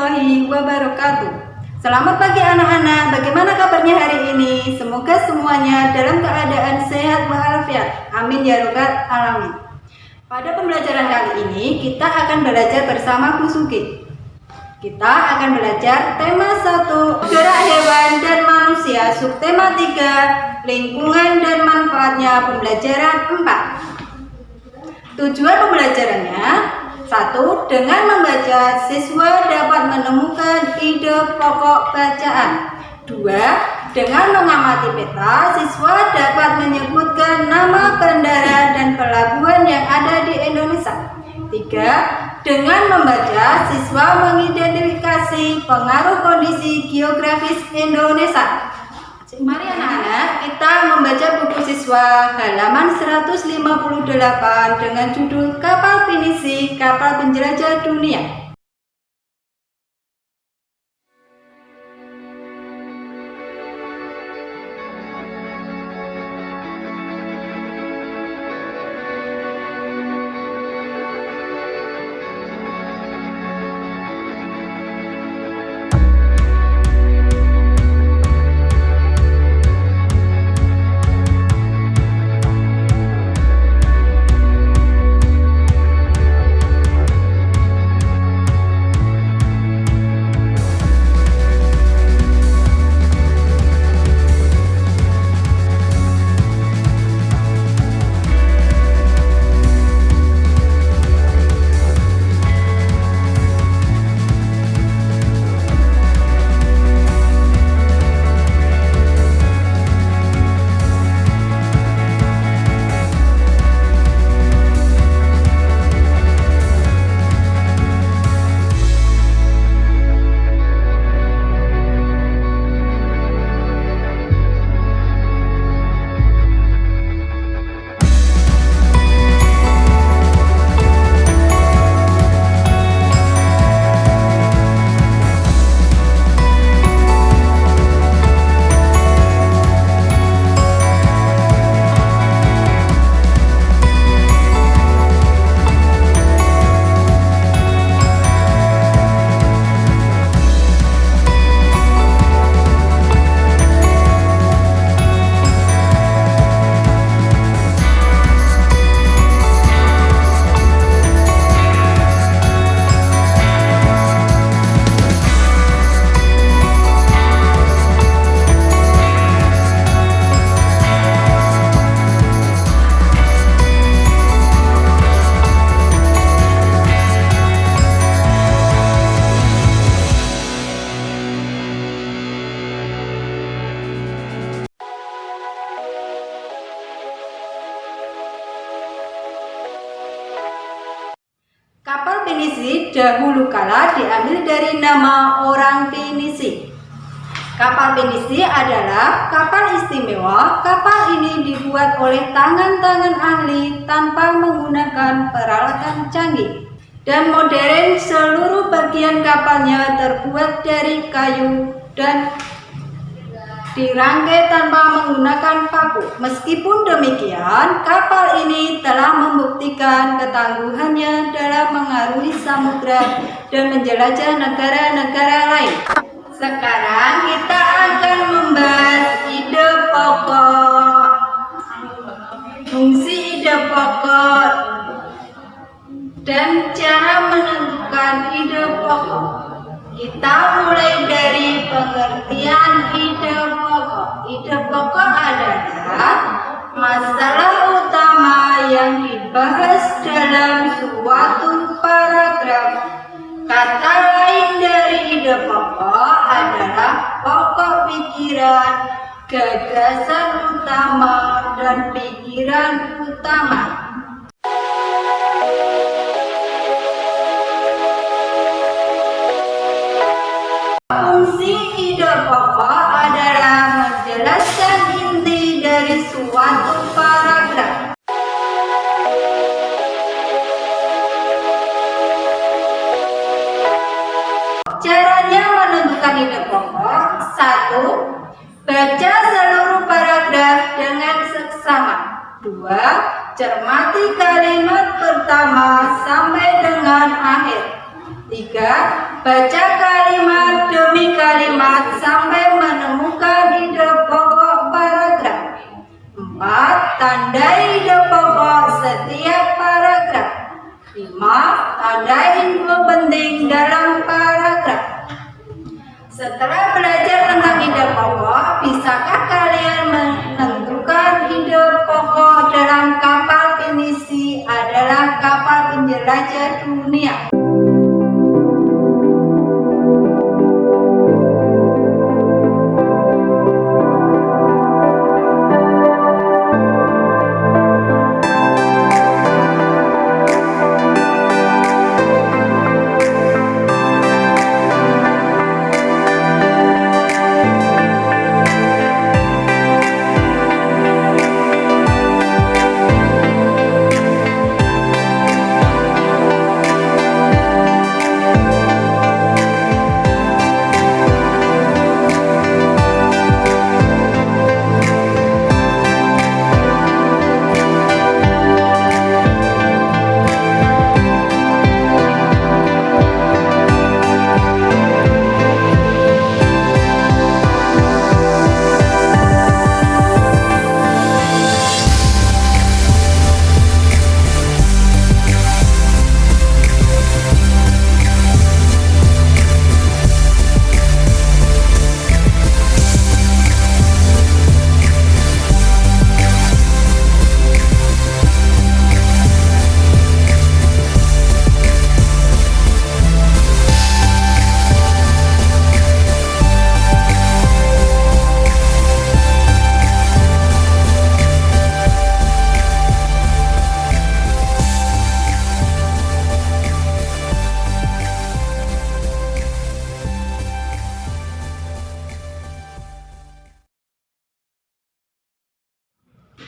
warahmatullahi wabarakatuh. Selamat pagi anak-anak, bagaimana kabarnya hari ini? Semoga semuanya dalam keadaan sehat walafiat. Amin ya robbal alamin. Pada pembelajaran kali ini kita akan belajar bersama Kusugi. Kita akan belajar tema 1, gerak hewan dan manusia, subtema 3, lingkungan dan manfaatnya, pembelajaran 4. Tujuan pembelajarannya: 1. Dengan membaca, siswa dapat menemukan ide pokok bacaan. 2. Dengan mengamati peta, siswa dapat menyebutkan nama bandara dan pelabuhan yang ada di Indonesia. 3. Dengan membaca, siswa mengidentifikasi pengaruh kondisi geografis Indonesia. Mari anak-anak, kita membaca buku siswa halaman 158 dengan judul Kapal Pinisi, Kapal Penjelajah Dunia. Kapal Pinisi dahulu kala diambil dari nama orang Pinisi. Kapal Pinisi adalah kapal istimewa. Kapal ini dibuat oleh tangan-tangan ahli tanpa menggunakan peralatan canggih. Dan modern, seluruh bagian kapalnya terbuat dari kayu dan dirangkai tanpa menggunakan paku. Meskipun demikian, kapal ini telah membuktikan ketangguhannya dalam mengarungi samudra dan menjelajah negara-negara lain. Sekarang kita akan membahas ide pokok. Fungsi ide pokok dan cara menentukan ide pokok. Kita mulai dari pengertian ide pokok. Ide pokok adalah masalah utama yang dibahas dalam suatu paragraf. Kata lain dari ide pokok adalah pokok pikiran, gagasan utama, dan pikiran utama. Fungsi ide pokok adalah menjelaskan inti dari suatu paragraf. Caranya menentukan ide pokok: 1. Baca seluruh paragraf dengan seksama. 2. Cermati kalimat pertama sampai dengan akhir. 3. Baca kalimat memahami kalimat sampai menemukan ide pokok paragraf. 4. Tandai ide pokok setiap paragraf. 5. Tandai info penting dalam paragraf. Setelah belajar tentang ide pokok, bisakah kalian menentukan ide pokok dalam kapal pinisi adalah kapal penjelajah dunia?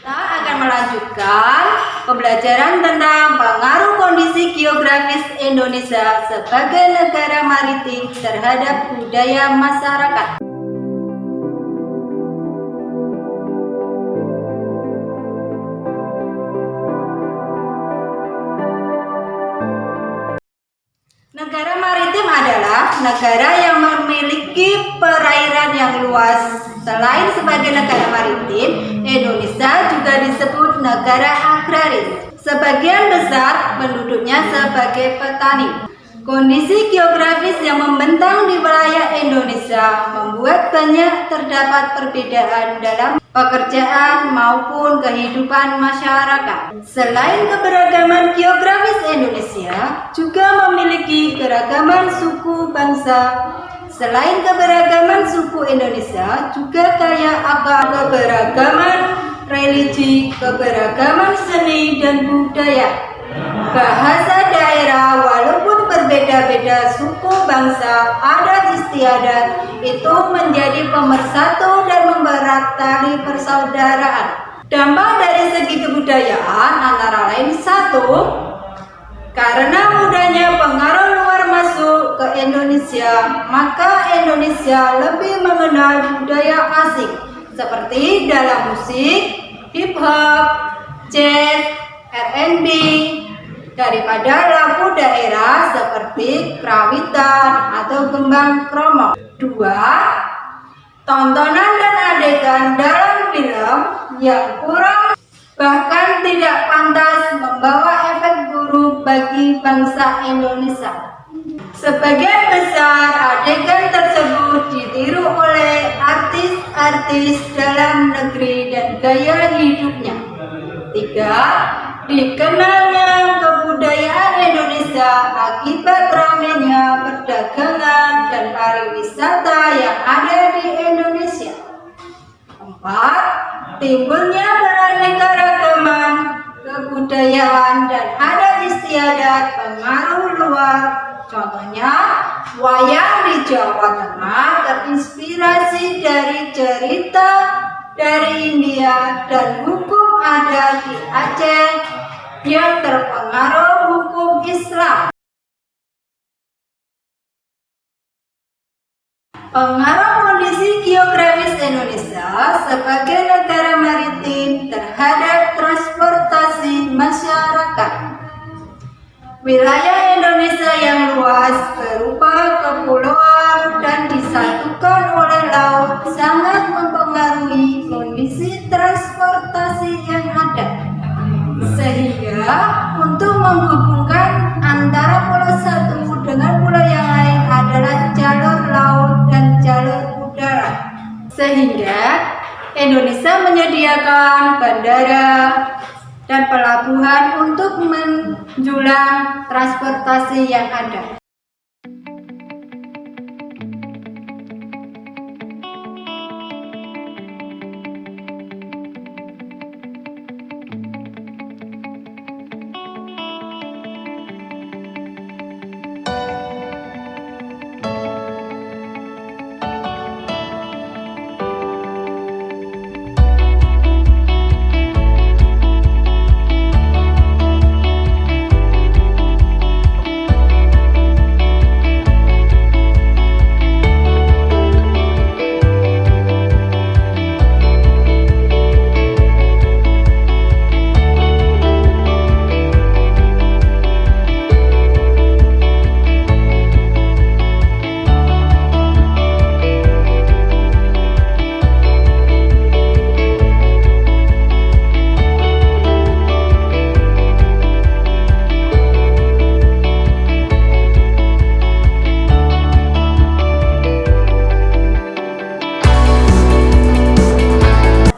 Kita akan melanjutkan pembelajaran tentang pengaruh kondisi geografis Indonesia sebagai negara maritim terhadap budaya masyarakat. Negara maritim adalah negara yang memiliki perairan yang luas. Selain sebagai negara maritim, Indonesia juga disebut negara agraris. Sebagian besar penduduknya sebagai petani. Kondisi geografis yang membentang di wilayah Indonesia membuat banyak terdapat perbedaan dalam pekerjaan maupun kehidupan masyarakat. Selain keberagaman geografis Indonesia, juga memiliki keragaman suku bangsa. Selain keberagaman suku Indonesia, juga kaya akan keberagaman religi, keberagaman seni dan budaya. Bahasa daerah walaupun berbeda-beda suku bangsa, adat istiadat itu menjadi pemersatu dan memberat tali persaudaraan. Dampak dari segi kebudayaan antara lain: 1. Karena mudahnya pengaruh luar masuk ke Indonesia, maka Indonesia lebih mengenal budaya asing seperti dalam musik, hip hop, jazz, R&B daripada lagu daerah seperti kerawitan atau gembang kromong. 2. Tontonan dan adegan dalam film yang kurang bahkan tidak pantas membawa efek buruk bagi bangsa Indonesia. Sebagian besar adegan tersebut ditiru oleh artis-artis dalam negeri dan gaya hidupnya. 3. Dikenalnya kebudayaan Indonesia akibat ramainya perdagangan dan pariwisata yang ada di Indonesia. 4. Timbulnya beraneka ragaman kebudayaan dan adat istiadat pengaruh luar. Contohnya, wayang di Jawa Tengah terinspirasi dari cerita dari India dan hukum adat di Aceh yang terpengaruh hukum Islam. Pengaruh kondisi geografis Indonesia sebagai negara maritim terhadap transportasi masyarakat. Wilayah Indonesia yang luas berupa kepulauan dan di sana Indonesia menyediakan bandara dan pelabuhan untuk menunjang transportasi yang ada.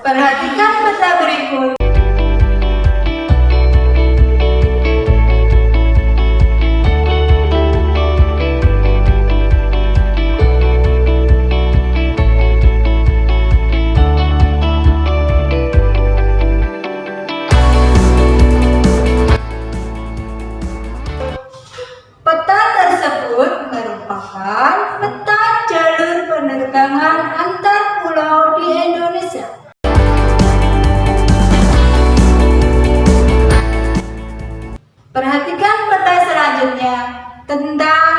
Perhatikan peta berikut. Peta tersebut merupakan peta jalur penerbangan antar pulau di Indonesia. Perhatikan peta selanjutnya tentang